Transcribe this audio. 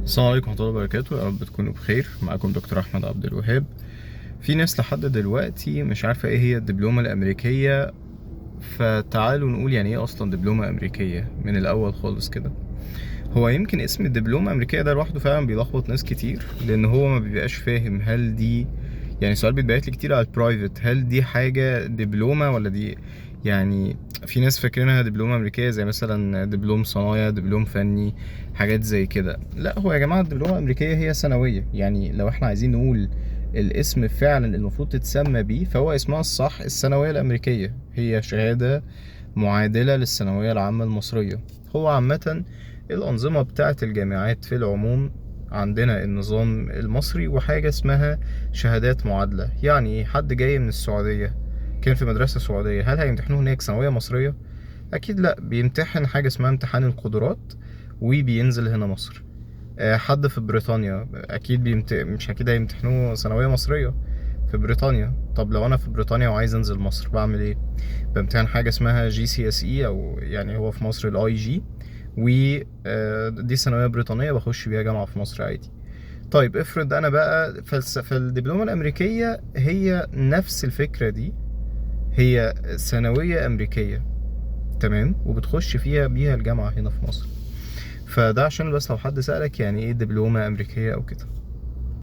السلام عليكم ورحمة الله وبركاته، يا رب تكونوا بخير. معاكم دكتور أحمد عبد الوهاب. في ناس لحد دلوقتي مش عارفة إيه هي الدبلومة الأمريكية، فتعالوا نقول يعني إيه أصلا دبلومة أمريكية من الأول خالص كده. هو يمكن اسم الدبلومة الأمريكية ده لوحده فعلا بيلخبط ناس كتير، لأن هو ما بيبقاش فاهم هل دي يعني سؤال بيتبعت لي كتير على البرايفت، هل دي حاجة دبلومة ولا دي يعني في ناس فاكرينها دبلومة أمريكية زي مثلا دبلوم صنايع، دبلوم فني، حاجات زي كده. لا، هو يا جماعة الدبلومة الأمريكية هي ثانوية. يعني لو احنا عايزين نقول الاسم فعلا المفروض تتسمى بيه، فهو اسمها الصح الثانوية الأمريكية. هي شهادة معادلة للثانوية العامة المصرية. هو عامة الأنظمة بتاعة الجامعات في العموم، عندنا النظام المصري وحاجة اسمها شهادات معادلة. يعني حد جاي من السعودية كان في مدرسة سعودية، هل هيمتحنوه هناك ثانوية مصرية؟ أكيد لأ، بيمتحن حاجة اسمها امتحان القدرات وبينزل هنا مصر. حد في بريطانيا أكيد مش أكيد هيمتحنوه ثانوية مصرية في بريطانيا. طب لو أنا في بريطانيا وعايز أنزل مصر بعمل إيه؟ بامتحن حاجة اسمها GCSE، أو يعني هو في مصر الIG، ودي ثانوية بريطانية بخش بيها جامعة في مصر عادي. طيب افرض أنا بقى فالدبلومة الأمريكية هي نفس الفكرة دي، هي ثانوية أمريكية، تمام، وبتخش بيها الجامعة هنا في مصر. فده عشان بس لو حد سألك يعني ايه دبلومة أمريكية أو كده.